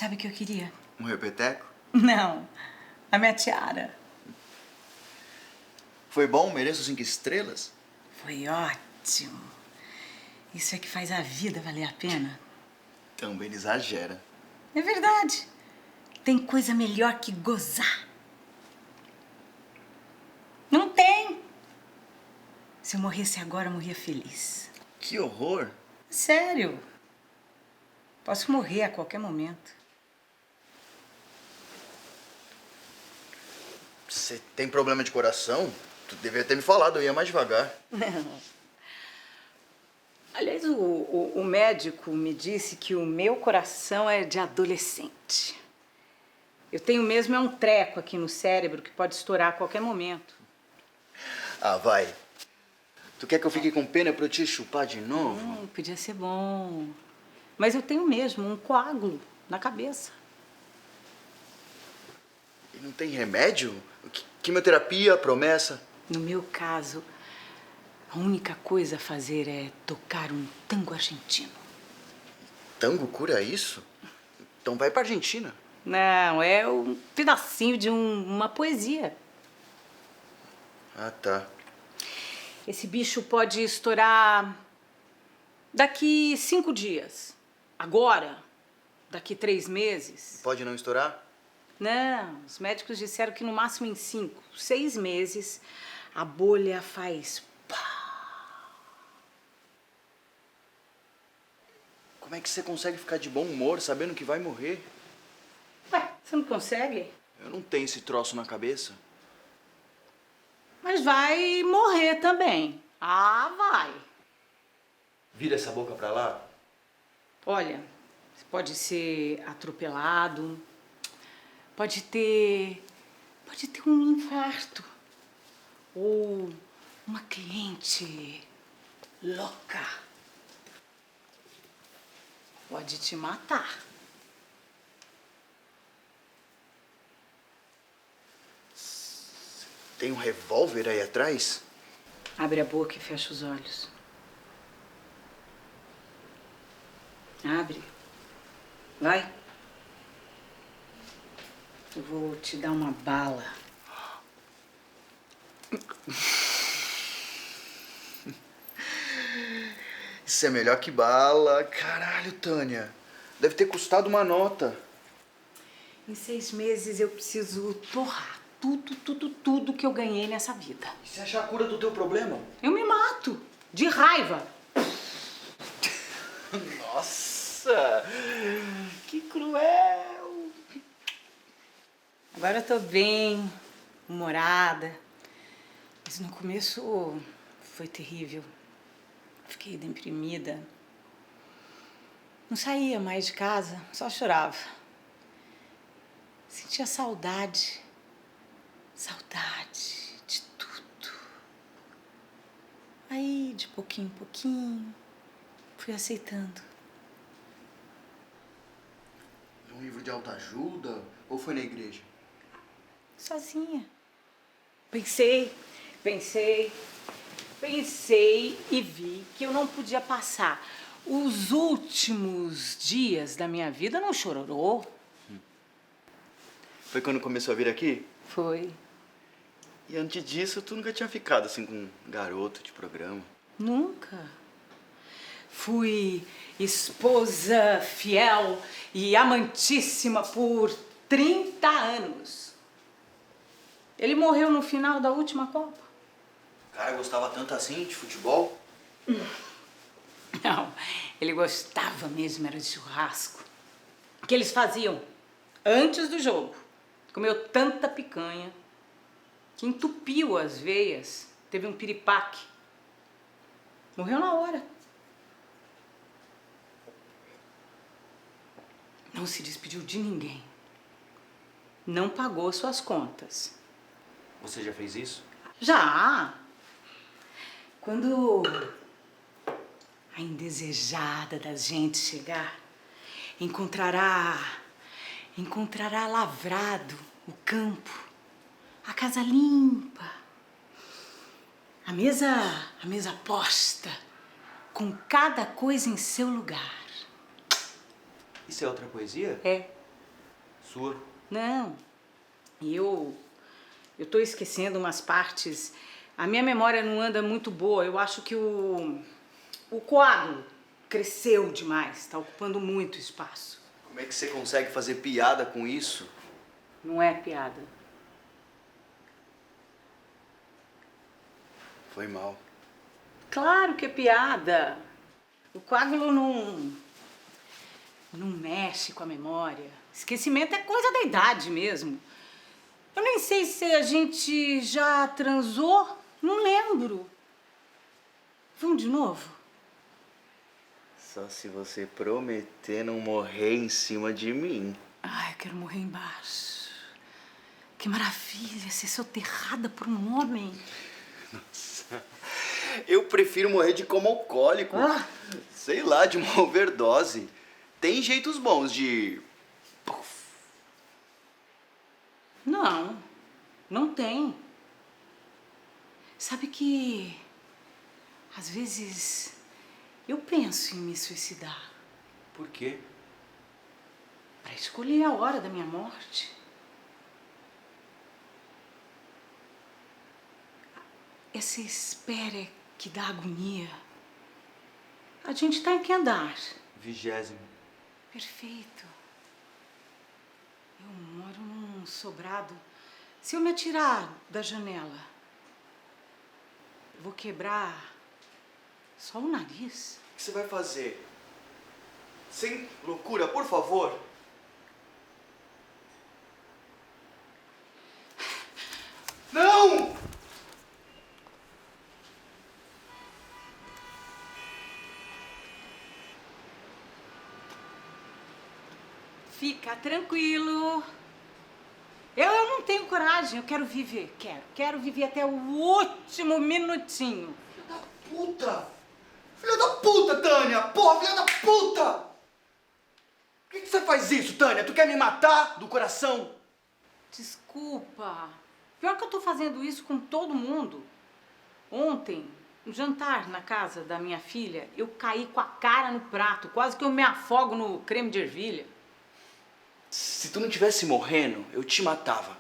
Sabe o que eu queria? Um repeteco? Não, a minha tiara. Foi bom? Mereço 5 estrelas? Foi ótimo. Isso é que faz a vida valer a pena. Também exagera. É verdade. Tem coisa melhor que gozar. Não tem. Se eu morresse agora, eu morria feliz. Que horror! Sério. Posso morrer a qualquer momento. Você tem problema de coração? Tu devia ter me falado, eu ia mais devagar. Não. Aliás, o médico me disse que o meu coração é de adolescente. Eu tenho mesmo um treco aqui no cérebro que pode estourar a qualquer momento. Ah, vai. Tu quer que eu fique com pena pra eu te chupar de novo? Podia ser bom. Mas eu tenho mesmo um coágulo na cabeça. E não tem remédio? Quimioterapia, promessa? No meu caso, a única coisa a fazer é tocar um tango argentino. Tango cura isso? Então vai pra Argentina. Não, é um pedacinho de uma poesia. Ah, tá. Esse bicho pode estourar daqui 5 dias. Agora, daqui 3 meses. Pode não estourar? Não, os médicos disseram que no máximo em 5, 6 meses a bolha faz pá. Como é que você consegue ficar de bom humor sabendo que vai morrer? Ué, você não consegue? Eu não tenho esse troço na cabeça. Mas vai morrer também. Ah, vai. Vira essa boca pra lá. Olha, você pode ser atropelado, pode ter um infarto ou uma cliente louca. Pode te matar. Tem um revólver aí atrás? Abre a boca e fecha os olhos. Abre. Vai. Eu vou te dar uma bala. Isso é melhor que bala. Caralho, Tânia. Deve ter custado uma nota. Em 6 meses eu preciso torrar tudo que eu ganhei nessa vida. E se achar a cura do teu problema? Eu me mato. De raiva. Nossa! Que cruel! Agora eu tô bem, humorada. Mas no começo foi terrível. Fiquei deprimida. Não saía mais de casa, só chorava. Sentia saudade. Saudade de tudo. Aí, de pouquinho em pouquinho, fui aceitando. Um livro de autoajuda? Ou foi na igreja? Sozinha. Pensei e vi que eu não podia passar os últimos dias da minha vida no chororô. Foi quando começou a vir aqui? Foi. E antes disso, tu nunca tinha ficado assim com um garoto de programa? Nunca. Fui esposa fiel e amantíssima por 30 anos. Ele morreu no final da última Copa. O cara gostava tanto assim de futebol? Não, ele gostava mesmo, era de churrasco. Que eles faziam antes do jogo. Comeu tanta picanha que entupiu as veias, teve um piripaque. Morreu na hora. Não se despediu de ninguém. Não pagou suas contas. Você já fez isso? Já! Quando a indesejada da gente chegar, encontrará lavrado o campo, a casa limpa, a mesa posta, com cada coisa em seu lugar. Isso é outra poesia? É, Sua? Não. E eu tô esquecendo umas partes. A minha memória não anda muito boa. Eu acho que o coágulo cresceu demais, está ocupando muito espaço. Como é que você consegue fazer piada com isso? Não é piada. Foi mal. Claro que é piada. O coágulo não mexe com a memória. Esquecimento é coisa da idade mesmo. Eu nem sei se a gente já transou, não lembro. Vamos de novo? Só se você prometer não morrer em cima de mim. Ai, eu quero morrer embaixo. Que maravilha ser soterrada por um homem. Nossa. Eu prefiro morrer de coma alcoólico. Sei lá, de uma overdose. Tem jeitos bons de... Não, não tem. Sabe que às vezes eu penso em me suicidar Por quê? para escolher a hora da minha morte. Essa espera é que dá agonia. A gente tá em que andar? 20º. Perfeito. Eu moro num sobrado. Se eu me atirar da janela, eu vou quebrar só o nariz. O que você vai fazer? Sem loucura, por favor. Não! Fica tranquilo. Eu não tenho coragem, eu quero viver, quero viver até o último minutinho. Filha da puta! Filha da puta, Tânia! Porra, filha da puta! Por que você faz isso, Tânia? Tu quer me matar do coração? Desculpa. Pior que eu tô fazendo isso com todo mundo. Ontem, no jantar na casa da minha filha, eu caí com a cara no prato, quase que eu me afogo no creme de ervilha. Se tu não tivesse morrendo, eu te matava.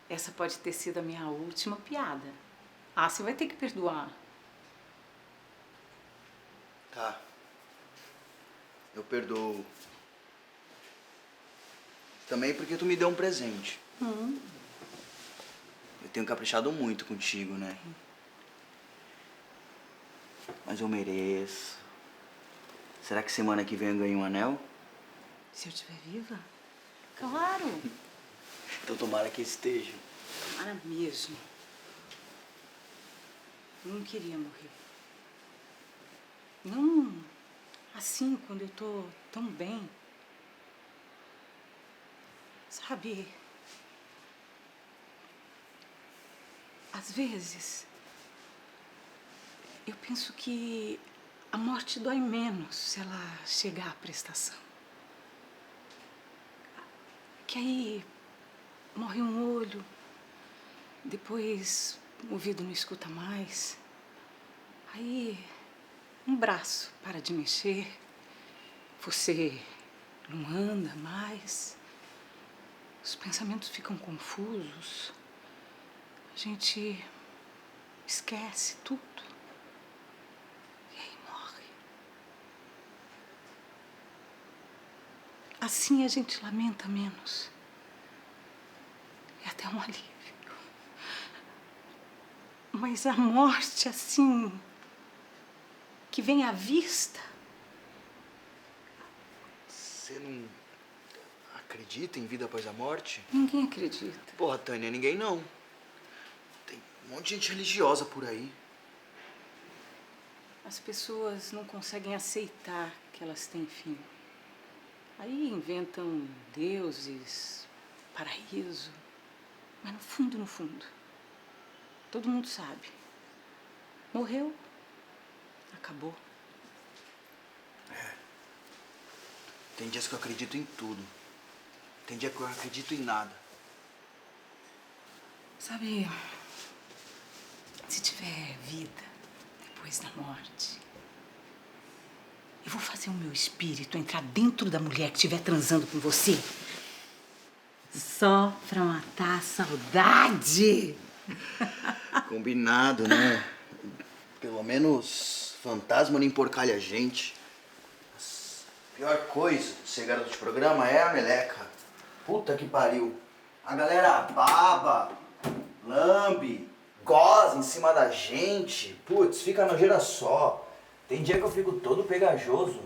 Essa pode ter sido a minha última piada. Ah, você vai ter que perdoar. Tá. Eu perdoo. Também porque tu me deu um presente. Eu tenho caprichado muito contigo, né? Mas eu mereço. Será que semana que vem eu ganho um anel? Se eu estiver viva? Claro. Então tomara que esteja. Tomara mesmo. Eu não queria morrer. Não assim, quando eu tô tão bem. Sabe? Às vezes, eu penso que a morte dói menos se ela chegar à prestação. Que aí morre um olho, depois o ouvido não escuta mais. Aí um braço para de mexer, você não anda mais, os pensamentos ficam confusos, a gente esquece tudo e aí morre. Assim a gente lamenta menos. É até um alívio. Mas a morte, assim, que vem à vista... Você não acredita em vida após a morte? Ninguém acredita. Porra, Tânia, ninguém não. Tem um monte de gente religiosa por aí. As pessoas não conseguem aceitar que elas têm fim. Aí inventam deuses, paraíso. Mas no fundo, todo mundo sabe. Morreu, acabou. Tem dias que eu acredito em tudo. Tem dia que eu acredito em nada. Sabe, se tiver vida depois da morte, eu vou fazer o meu espírito entrar dentro da mulher que estiver transando com você só pra matar a saudade. Combinado, né? Pelo menos fantasma não emporcalha a gente. A pior coisa de ser garoto de programa é a meleca. Puta que pariu. A galera baba, lambe, goza em cima da gente. Putz, fica nojeira só. Tem dia que eu fico todo pegajoso.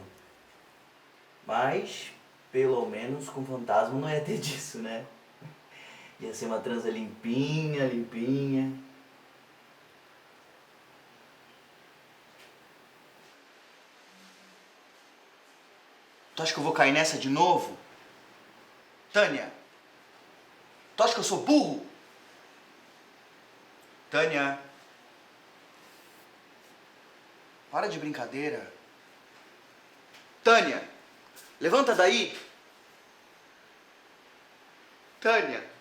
Mas, pelo menos com fantasma não ia ter disso, né? Ia ser uma transa limpinha, limpinha. Tu acha que eu vou cair nessa de novo? Tânia! Tu acha que eu sou burro? Tânia! Para de brincadeira. Tânia! Levanta daí! Tânia!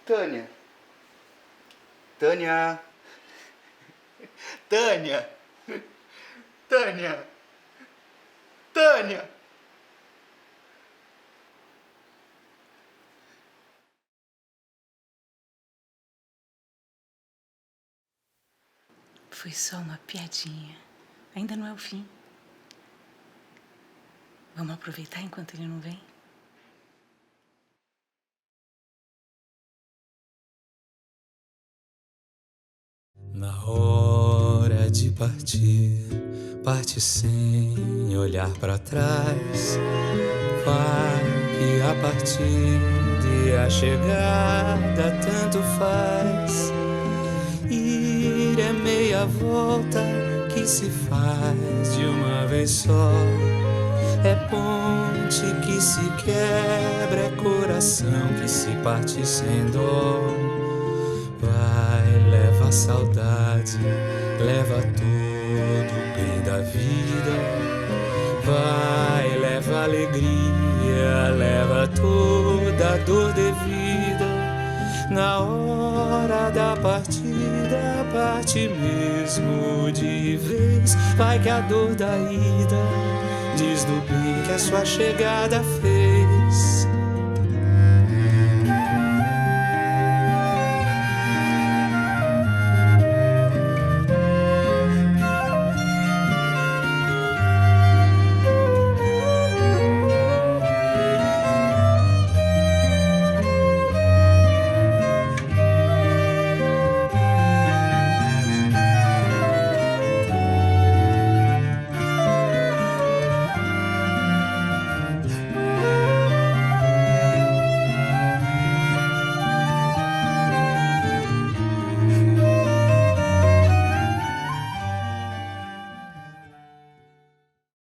Tânia! Tânia! Tânia! Tânia! Tânia! Foi só uma piadinha. Ainda não é o fim. Vamos aproveitar enquanto ele não vem? Na hora de partir, parte sem olhar pra trás. Vai que a partida e a chegada tanto faz. Ir é meia volta que se faz de uma vez só. É ponte que se quebra, é coração que se parte sem dó. Vai, leva a saudade, leva todo o bem da vida. Vai, leva a alegria, leva toda a dor devida. Na hora da partida, parte mesmo de vez. Vai que a dor da ida diz do bem que a sua chegada fez.